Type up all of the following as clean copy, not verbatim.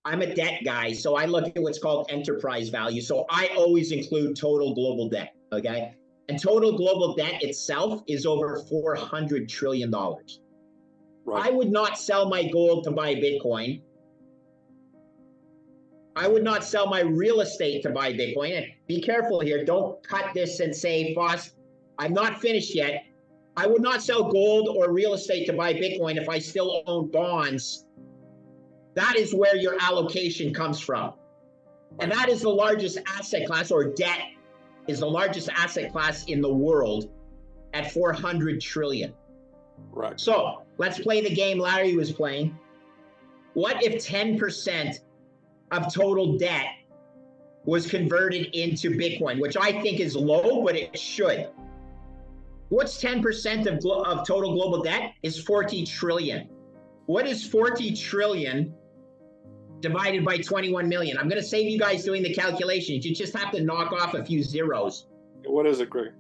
I'm a debt guy, so I look at what's called enterprise value. So I always include total global debt, okay? And total global debt itself is over $400 trillion. Right. I would not sell my gold to buy Bitcoin. I would not sell my real estate to buy Bitcoin. And be careful here. Don't cut this and say, Foss, I'm not finished yet. I would not sell gold or real estate to buy Bitcoin if I still own bonds. That is where your allocation comes from. And that is the largest asset class, or debt is the largest asset class in the world at 400 trillion. Right. So let's play the game Larry was playing. What if 10% of total debt was converted into Bitcoin, which I think is low, but it should. What's 10% of total global debt is 40 trillion. What is 40 trillion divided by 21 million? I'm going to save you guys doing the calculations. You just have to knock off a few zeros. What is it, Greg?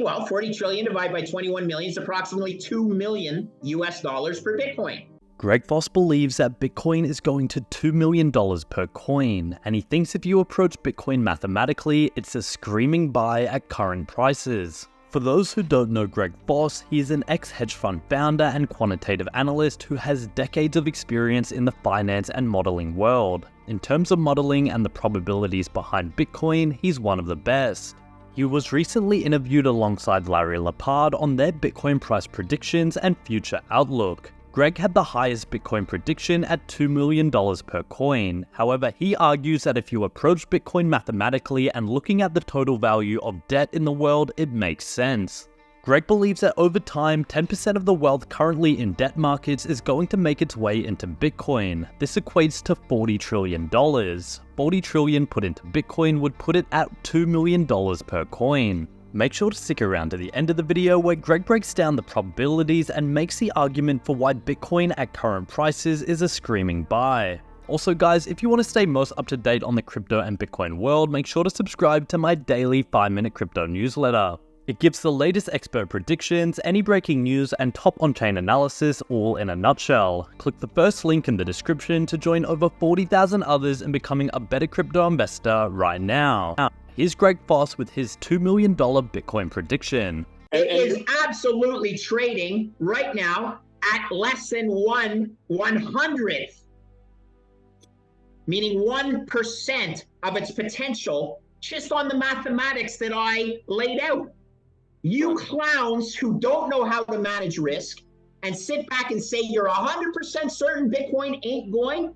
Well, 40 trillion divided by 21 million is approximately $2 million per Bitcoin. Greg Foss believes that Bitcoin is going to $2 million per coin, and he thinks if you approach Bitcoin mathematically, it's a screaming buy at current prices. For those who don't know Greg Foss, he is an ex-hedge fund founder and quantitative analyst who has decades of experience in the finance and modeling world. In terms of modeling and the probabilities behind Bitcoin, he's one of the best. He was recently interviewed alongside Larry Lepard on their Bitcoin price predictions and future outlook. Greg had the highest Bitcoin prediction at $2 million per coin. However, he argues that if you approach Bitcoin mathematically and looking at the total value of debt in the world, it makes sense. Greg believes that over time, 10% of the wealth currently in debt markets is going to make its way into Bitcoin. This equates to $40 trillion. 40 trillion put into Bitcoin would put it at $2 million per coin. Make sure to stick around to the end of the video where Greg breaks down the probabilities and makes the argument for why Bitcoin at current prices is a screaming buy. Also guys, if you want to stay most up to date on the crypto and Bitcoin world, make sure to subscribe to my daily 5-minute crypto newsletter. It gives the latest expert predictions, any breaking news, and top on-chain analysis all in a nutshell. Click the first link in the description to join over 40,000 others in becoming a better crypto investor right now. Here's Greg Foss with his $2 million Bitcoin prediction. It is absolutely trading right now at less than 1/100th, meaning 1% of its potential, just on the mathematics that I laid out. You clowns who don't know how to manage risk and sit back and say you're 100% certain Bitcoin ain't going.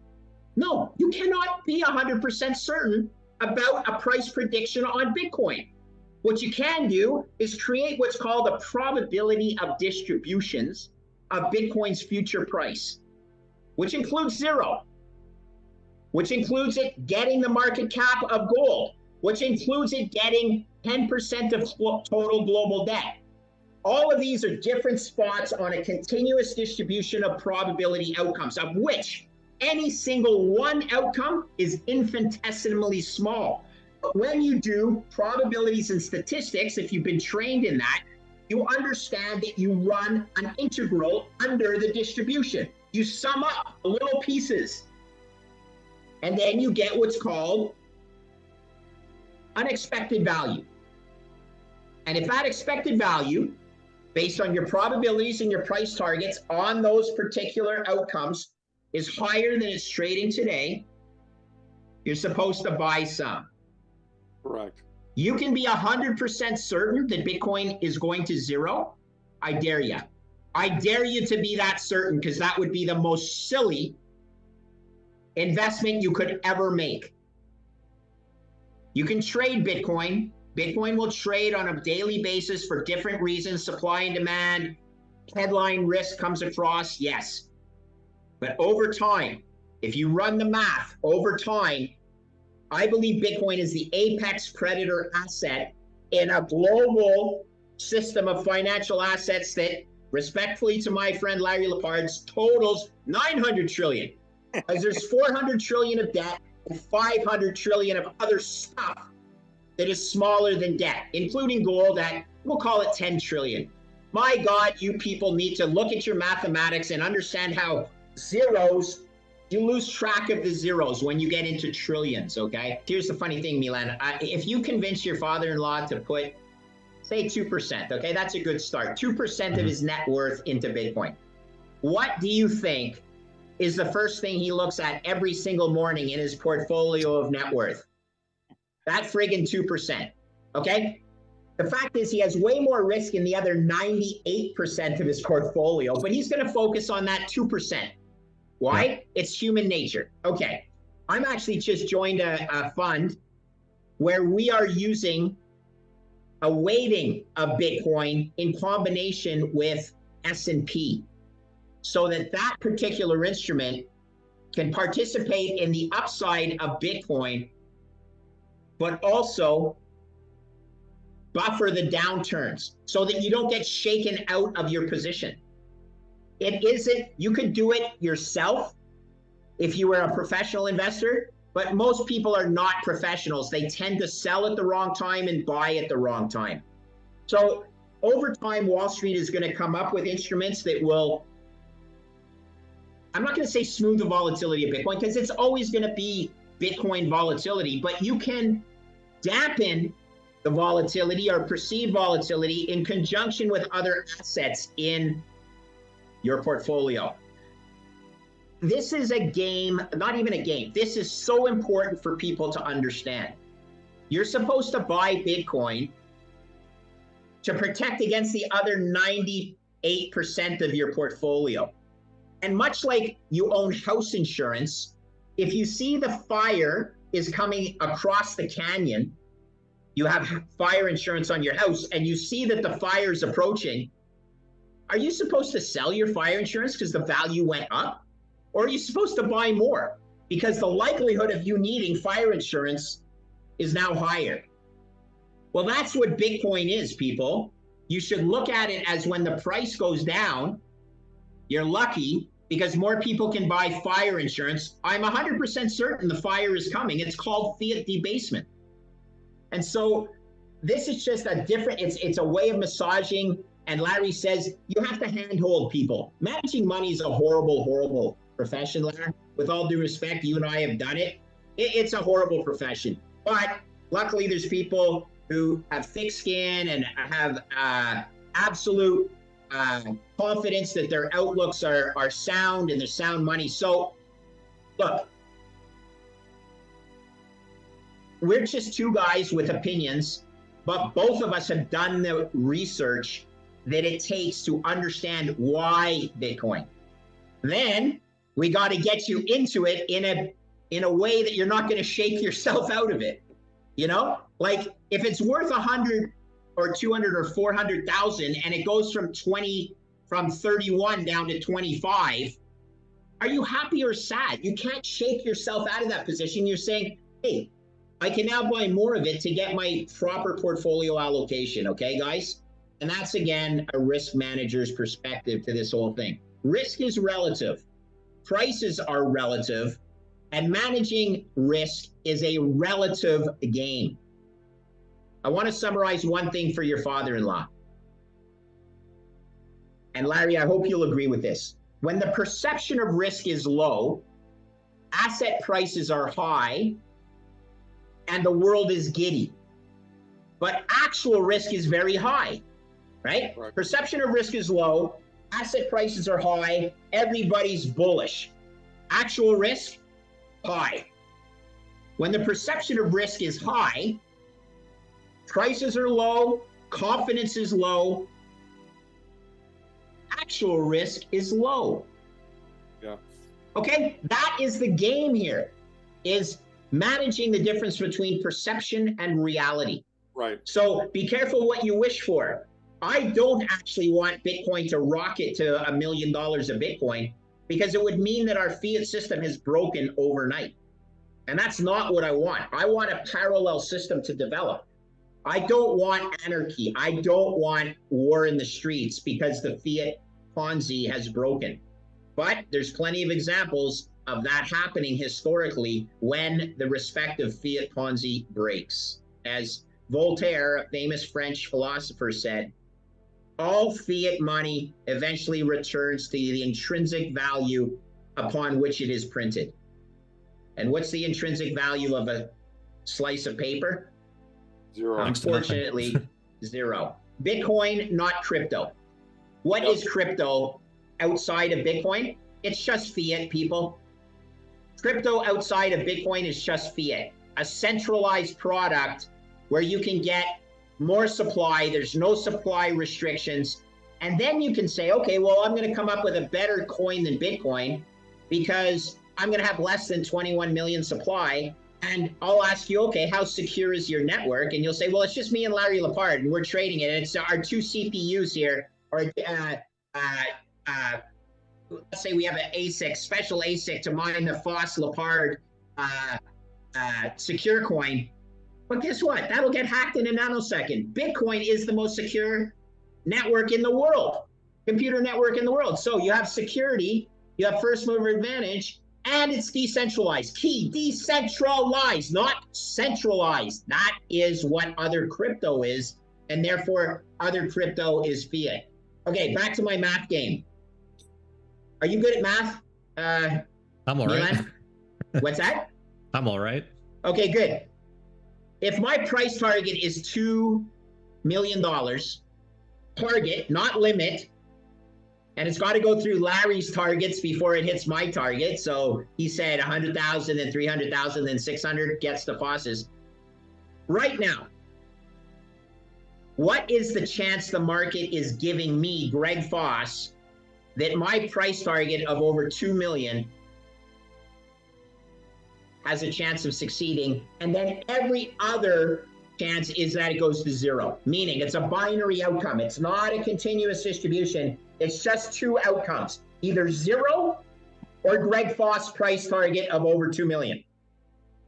No, you cannot be 100% certain about a price prediction on Bitcoin. What you can do is create what's called a probability of distributions of Bitcoin's future price, which includes zero, which includes it getting the market cap of gold, which includes it getting 10% of total global debt. All of these are different spots on a continuous distribution of probability outcomes, of which any single one outcome is infinitesimally small. But when you do probabilities and statistics, if you've been trained in that, you understand that you run an integral under the distribution. You sum up the little pieces, and then you get what's called unexpected value. And if that expected value, based on your probabilities and your price targets on those particular outcomes, is higher than it's trading today, you're supposed to buy some. Correct. You can be 100% certain that Bitcoin is going to zero. I dare you. I dare you to be that certain, because that would be the most silly investment you could ever make. You can trade Bitcoin. Bitcoin will trade on a daily basis for different reasons, supply and demand, headline risk comes across, yes. But over time, if you run the math over time, I believe Bitcoin is the apex predator asset in a global system of financial assets that, respectfully to my friend Larry Lepard, totals 900 trillion. Because there's 400 trillion of debt and 500 trillion of other stuff that is smaller than debt, including gold at, we'll call it 10 trillion. My God, you people need to look at your mathematics and understand how zeros You lose track of the zeros when you get into trillions, okay? Here's the funny thing, Milan. If you convince your father-in-law to put, say 2%, okay? That's a good start. 2% of his net worth into Bitcoin. What do you think is the first thing he looks at every single morning in his portfolio of net worth? That friggin' 2%, okay? The fact is he has way more risk in the other 98% of his portfolio, but he's gonna focus on that 2%. Why? Yeah. It's human nature. Okay, I'm actually just joined a fund where we are using a weighting of Bitcoin in combination with S&P so that that particular instrument can participate in the upside of Bitcoin, but also buffer the downturns so that you don't get shaken out of your position. It isn't, you could do it yourself if you were a professional investor, but most people are not professionals. They tend to sell at the wrong time and buy at the wrong time. So over time, Wall Street is going to come up with instruments that will, I'm not going to say smooth the volatility of Bitcoin because it's always going to be Bitcoin volatility, but you can dampen the volatility or perceived volatility in conjunction with other assets in your portfolio. This is a game, not even a game. This is so important for people to understand. You're supposed to buy Bitcoin to protect against the other 98% of your portfolio. And much like you own house insurance, if you see the fire is coming across the canyon, you have fire insurance on your house and you see that the fire is approaching, are you supposed to sell your fire insurance because the value went up? Or are you supposed to buy more because the likelihood of you needing fire insurance is now higher? Well, that's what Bitcoin is, people. You should look at it as when the price goes down, you're lucky because more people can buy fire insurance. I'm 100% certain the fire is coming. It's called fiat debasement. And so this is just a different, it's a way of massaging. And Larry says, you have to handhold people. Managing money is a horrible, horrible profession, Larry. With all due respect, you and I have done it. It's a horrible profession. But luckily, there's people who have thick skin and have absolute confidence that their outlooks are sound and they're sound money. So, look, we're just two guys with opinions, but both of us have done the research that it takes to understand why Bitcoin. Then we got to get you into it in a way that you're not going to shake yourself out of it. You know, like if it's worth 100 or 200 or 400,000 and it goes from 31 down to 25, are you happy or sad? You can't shake yourself out of that position. You're saying, hey, I can now buy more of it to get my proper portfolio allocation. Okay, guys? And that's, again, a risk manager's perspective to this whole thing. Risk is relative. Prices are relative. And managing risk is a relative game. I want to summarize one thing for your father-in-law. And Larry, I hope you'll agree with this. When the perception of risk is low, asset prices are high, and the world is giddy. But actual risk is very high. Right? Perception of risk is low, asset prices are high, everybody's bullish. Actual risk, high. When the perception of risk is high, prices are low, confidence is low, actual risk is low. Yeah. Okay, that is the game here, is managing the difference between perception and reality. Right. So be careful what you wish for. I don't actually want Bitcoin to rocket to $1 million of Bitcoin because it would mean that our fiat system has broken overnight. And that's not what I want. I want a parallel system to develop. I don't want anarchy. I don't want war in the streets because the fiat Ponzi has broken. But there's plenty of examples of that happening historically when the respective fiat Ponzi breaks. As Voltaire, a famous French philosopher, said, all fiat money eventually returns to the intrinsic value upon which it is printed. And what's the intrinsic value of a slice of paper? Zero. Unfortunately, zero. Bitcoin, not crypto. What is crypto outside of Bitcoin? It's just fiat, people. Crypto outside of Bitcoin is just fiat, a centralized product where you can get more supply, there's no supply restrictions, and then you can say, okay, well, I'm going to come up with a better coin than Bitcoin because I'm going to have less than 21 million supply, and I'll ask you, okay, how secure is your network? And you'll say, well, it's just me and Larry Lepard, and we're trading it. It's our two CPUs here, or let's say we have an ASIC, special ASIC to mine the Foss Lepard secure coin. But guess what? That'll get hacked in a nanosecond. Bitcoin is the most secure network in the world, computer network in the world. So you have security, you have first mover advantage, and it's decentralized. Key, decentralized, not centralized. That is what other crypto is, and therefore other crypto is fiat. Okay, back to my math game. Are you good at math? I'm all right. What's that? I'm all right. Okay, good. If my price target is $2 million, target, not limit, and it's got to go through Larry's targets before it hits my target. So he said 100,000, then 300,000, then 600 gets to Foss's. Right now, what is the chance the market is giving me, Greg Foss, that my price target of over 2 million has a chance of succeeding, and then every other chance is that it goes to zero, meaning it's a binary outcome. It's not a continuous distribution. It's just two outcomes, either zero or Greg Foss price target of over 2 million.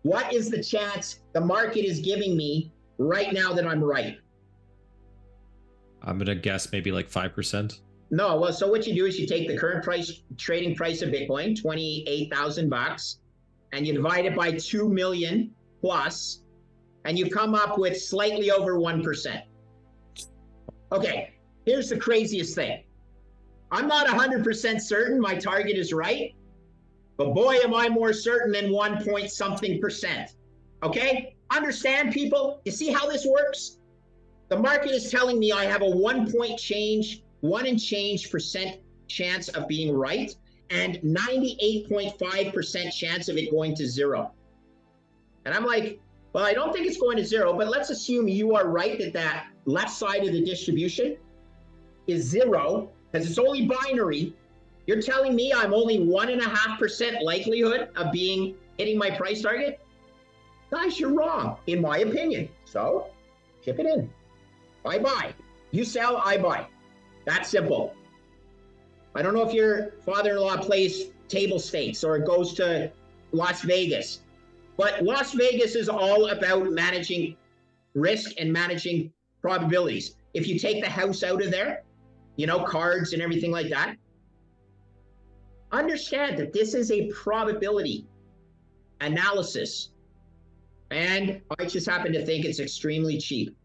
What is the chance the market is giving me right now that I'm right? I'm going to guess maybe like 5%. No, well, so what you do is you take the current price, trading price of Bitcoin, $28,000, and you divide it by 2 million plus, and you come up with slightly over 1%. Okay, here's the craziest thing. I'm not 100% certain my target is right, but boy, am I more certain than 1 point something percent. Okay, understand, people? You see how this works? The market is telling me I have a 1 point change, 1 and change percent chance of being right, and 98.5% chance of it going to zero. And I'm like, well, I don't think it's going to zero, but let's assume you are right that that left side of the distribution is zero, because it's only binary. You're telling me I'm only 1.5% likelihood of hitting my price target? Guys, you're wrong, in my opinion. So, ship it in. I buy. You sell, I buy. That's simple. I don't know if your father-in-law plays table stakes or goes to Las Vegas, but Las Vegas is all about managing risk and managing probabilities. If you take the house out of there, you know, cards and everything like that, understand that this is a probability analysis. And I just happen to think it's extremely cheap.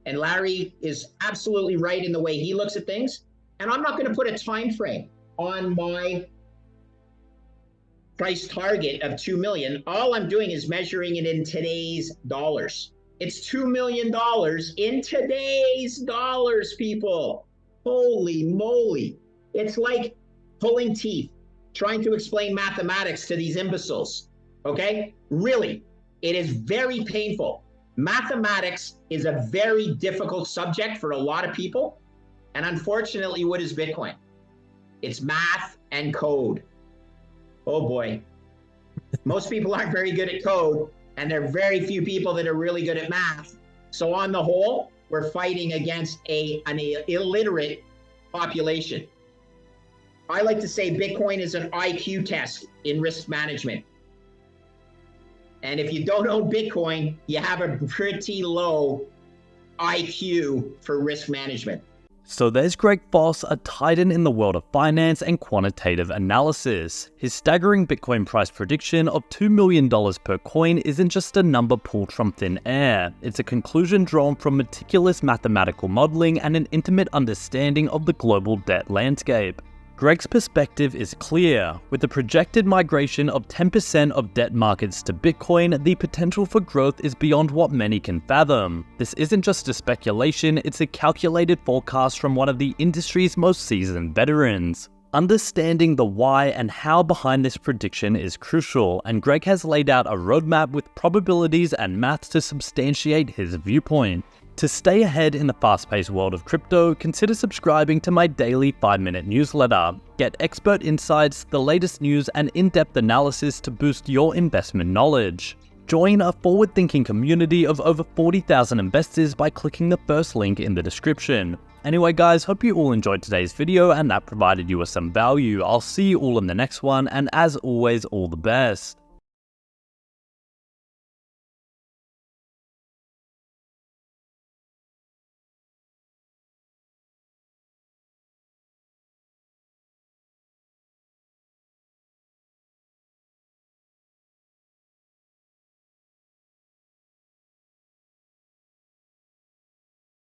And Larry is absolutely right in the way he looks at things. And I'm not going to put a time frame on my price target of 2 million. All I'm doing is measuring it in today's dollars. It's $2 million in today's dollars, people. Holy moly. It's like pulling teeth, trying to explain mathematics to these imbeciles. Okay? Really, it is very painful. Mathematics is a very difficult subject for a lot of people. And unfortunately, what is Bitcoin? It's math and code. Oh boy. Most people aren't very good at code, and there are very few people that are really good at math. So on the whole, we're fighting against an illiterate population. I like to say Bitcoin is an IQ test in risk management. And if you don't own Bitcoin, you have a pretty low IQ for risk management. So there's Greg Foss, a titan in the world of finance and quantitative analysis. His staggering Bitcoin price prediction of $2 million per coin isn't just a number pulled from thin air. It's a conclusion drawn from meticulous mathematical modeling and an intimate understanding of the global debt landscape. Greg's perspective is clear. With the projected migration of 10% of debt markets to Bitcoin, the potential for growth is beyond what many can fathom. This isn't just a speculation, it's a calculated forecast from one of the industry's most seasoned veterans. Understanding the why and how behind this prediction is crucial, and Greg has laid out a roadmap with probabilities and maths to substantiate his viewpoint. To stay ahead in the fast-paced world of crypto, consider subscribing to my daily 5-minute newsletter. Get expert insights, the latest news, and in-depth analysis to boost your investment knowledge. Join a forward-thinking community of over 40,000 investors by clicking the first link in the description. Anyway guys, hope you all enjoyed today's video and that provided you with some value. I'll see you all in the next one, and as always, all the best.